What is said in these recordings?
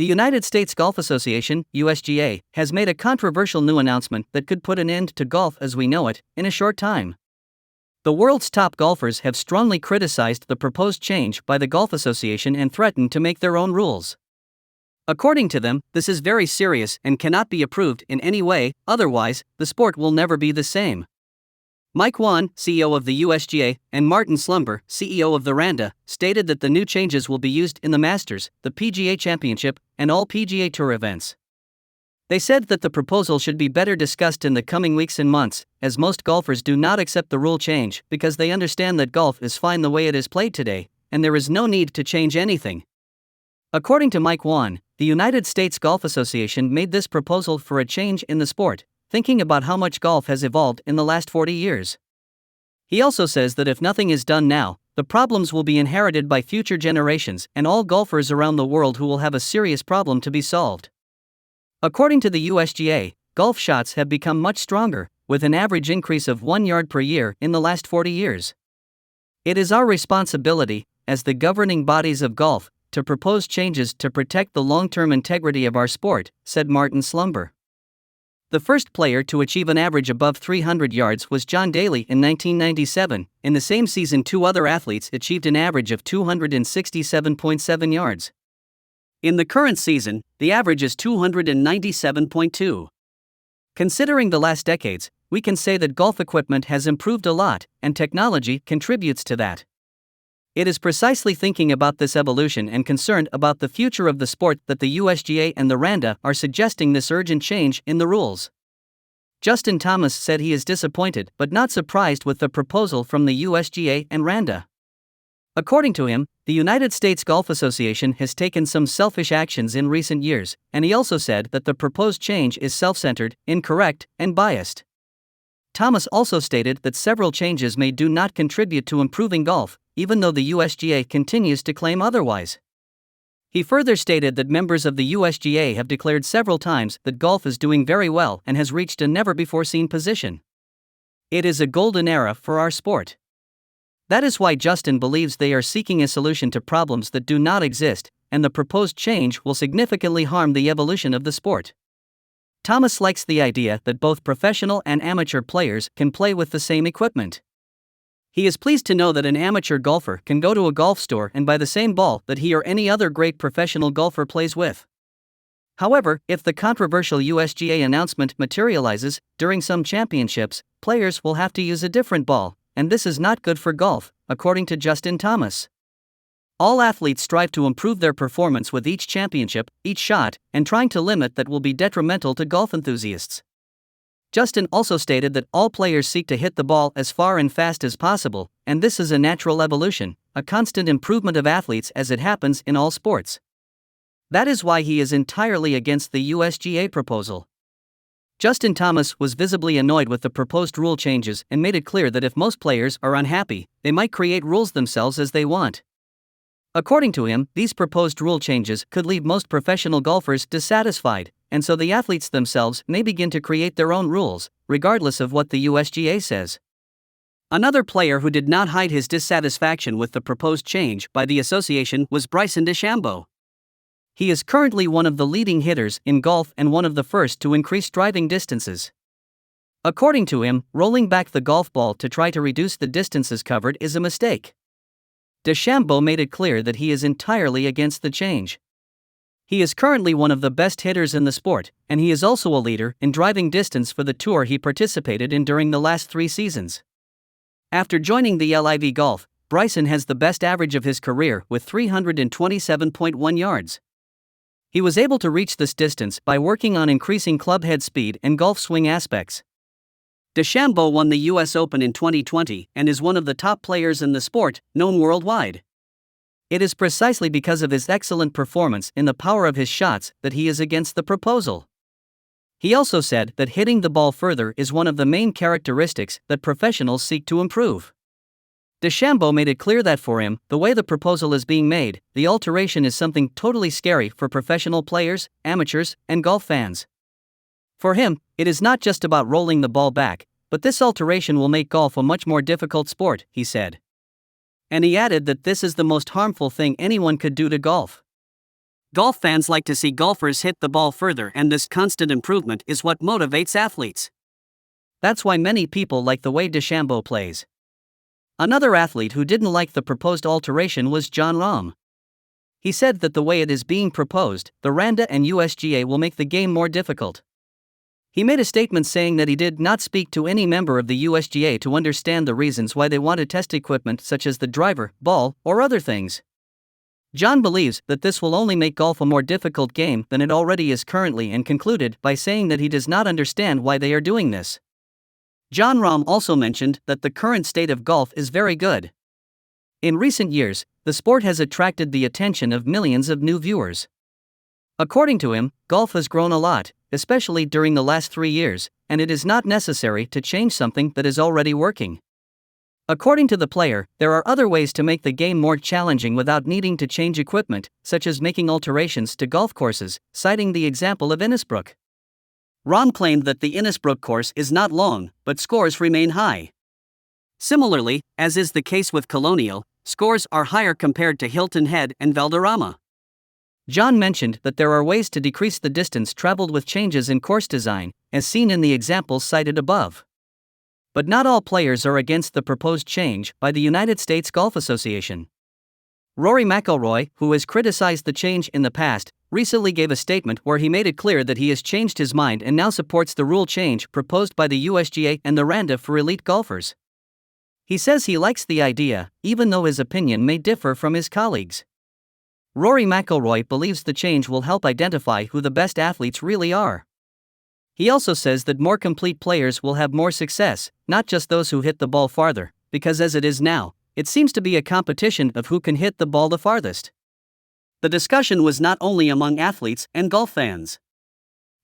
The United States Golf Association, USGA, has made a controversial new announcement that could put an end to golf as we know it in a short time. The world's top golfers have strongly criticized the proposed change by the Golf Association and threatened to make their own rules. According to them, this is very serious and cannot be approved in any way, otherwise, the sport will never be the same. Mike Whan, CEO of the USGA, and Martin Slumber, CEO of the RANDA, stated that the new changes will be used in the Masters, the PGA Championship, and all PGA Tour events. They said that the proposal should be better discussed in the coming weeks and months, as most golfers do not accept the rule change because they understand that golf is fine the way it is played today, and there is no need to change anything. According to Mike Whan, the United States Golf Association made this proposal for a change in the sport, thinking about how much golf has evolved in the last 40 years. He also says that if nothing is done now, the problems will be inherited by future generations and all golfers around the world who will have a serious problem to be solved. According to the USGA, golf shots have become much stronger, with an average increase of 1 yard per year in the last 40 years. It is our responsibility, as the governing bodies of golf, to propose changes to protect the long-term integrity of our sport, said Martin Slumber. The first player to achieve an average above 300 yards was John Daly in 1997. In the same season, 2 other athletes achieved an average of 267.7 yards. In the current season, the average is 297.2. Considering the last decades, we can say that golf equipment has improved a lot, and technology contributes to that. It is precisely thinking about this evolution and concerned about the future of the sport that the USGA and the RANDA are suggesting this urgent change in the rules. Justin Thomas said he is disappointed but not surprised with the proposal from the USGA and RANDA. According to him, the United States Golf Association has taken some selfish actions in recent years, and he also said that the proposed change is self-centered, incorrect, and biased. Thomas also stated that several changes made do not contribute to improving golf, even though the USGA continues to claim otherwise. He further stated that members of the USGA have declared several times that golf is doing very well and has reached a never-before-seen position. It is a golden era for our sport. That is why Justin believes they are seeking a solution to problems that do not exist, and the proposed change will significantly harm the evolution of the sport. Thomas likes the idea that both professional and amateur players can play with the same equipment. He is pleased to know that an amateur golfer can go to a golf store and buy the same ball that he or any other great professional golfer plays with. However, if the controversial USGA announcement materializes, during some championships, players will have to use a different ball, and this is not good for golf, according to Justin Thomas. All athletes strive to improve their performance with each championship, each shot, and trying to limit that will be detrimental to golf enthusiasts. Justin also stated that all players seek to hit the ball as far and fast as possible, and this is a natural evolution, a constant improvement of athletes as it happens in all sports. That is why he is entirely against the USGA proposal. Justin Thomas was visibly annoyed with the proposed rule changes and made it clear that if most players are unhappy, they might create rules themselves as they want. According to him, these proposed rule changes could leave most professional golfers dissatisfied, and so the athletes themselves may begin to create their own rules, regardless of what the USGA says. Another player who did not hide his dissatisfaction with the proposed change by the association was Bryson DeChambeau. He is currently one of the leading hitters in golf and one of the first to increase driving distances. According to him, rolling back the golf ball to try to reduce the distances covered is a mistake. DeChambeau made it clear that he is entirely against the change. He is currently one of the best hitters in the sport, and he is also a leader in driving distance for the tour he participated in during the last 3 seasons. After joining the LIV Golf, Bryson has the best average of his career with 327.1 yards. He was able to reach this distance by working on increasing club head speed and golf swing aspects. DeChambeau won the US Open in 2020 and is one of the top players in the sport, known worldwide. It is precisely because of his excellent performance in the power of his shots that he is against the proposal. He also said that hitting the ball further is one of the main characteristics that professionals seek to improve. DeChambeau made it clear that for him, the way the proposal is being made, the alteration is something totally scary for professional players, amateurs, and golf fans. For him, it is not just about rolling the ball back, but this alteration will make golf a much more difficult sport, he said. And he added that this is the most harmful thing anyone could do to golf. Golf fans like to see golfers hit the ball further, and this constant improvement is what motivates athletes. That's why many people like the way DeChambeau plays. Another athlete who didn't like the proposed alteration was Jon Rahm. He said that the way it is being proposed, the RANDA and USGA will make the game more difficult. He made a statement saying that he did not speak to any member of the USGA to understand the reasons why they want to test equipment such as the driver, ball, or other things. Jon believes that this will only make golf a more difficult game than it already is currently, and concluded by saying that he does not understand why they are doing this. Jon Rahm also mentioned that the current state of golf is very good. In recent years, the sport has attracted the attention of millions of new viewers. According to him, golf has grown a lot, especially during the last 3 years, and it is not necessary to change something that is already working. According to the player, there are other ways to make the game more challenging without needing to change equipment, such as making alterations to golf courses, citing the example of Innisbrook. Rahm claimed that the Innisbrook course is not long, but scores remain high. Similarly, as is the case with Colonial, scores are higher compared to Hilton Head and Valderrama. Jon mentioned that there are ways to decrease the distance traveled with changes in course design, as seen in the examples cited above. But not all players are against the proposed change by the United States Golf Association. Rory McIlroy, who has criticized the change in the past, recently gave a statement where he made it clear that he has changed his mind and now supports the rule change proposed by the USGA and the RANDA for elite golfers. He says he likes the idea, even though his opinion may differ from his colleagues. Rory McIlroy believes the change will help identify who the best athletes really are. He also says that more complete players will have more success, not just those who hit the ball farther, because as it is now, it seems to be a competition of who can hit the ball the farthest. The discussion was not only among athletes and golf fans.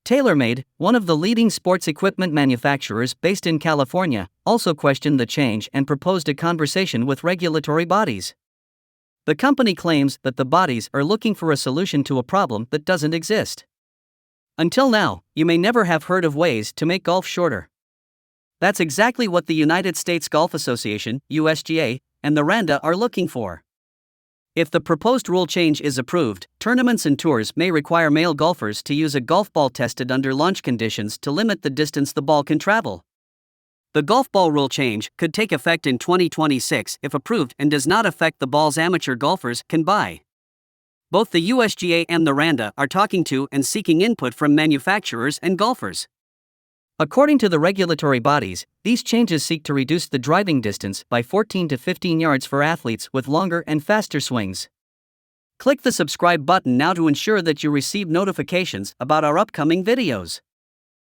TaylorMade, one of the leading sports equipment manufacturers based in California, also questioned the change and proposed a conversation with regulatory bodies. The company claims that the bodies are looking for a solution to a problem that doesn't exist. Until now, you may never have heard of ways to make golf shorter. That's exactly what the United States Golf Association, USGA, and the RANDA are looking for. If the proposed rule change is approved, tournaments and tours may require male golfers to use a golf ball tested under launch conditions to limit the distance the ball can travel. The golf ball rule change could take effect in 2026 if approved and does not affect the balls amateur golfers can buy. Both the USGA and the RANDA are talking to and seeking input from manufacturers and golfers. According to the regulatory bodies, these changes seek to reduce the driving distance by 14 to 15 yards for athletes with longer and faster swings. Click the subscribe button now to ensure that you receive notifications about our upcoming videos.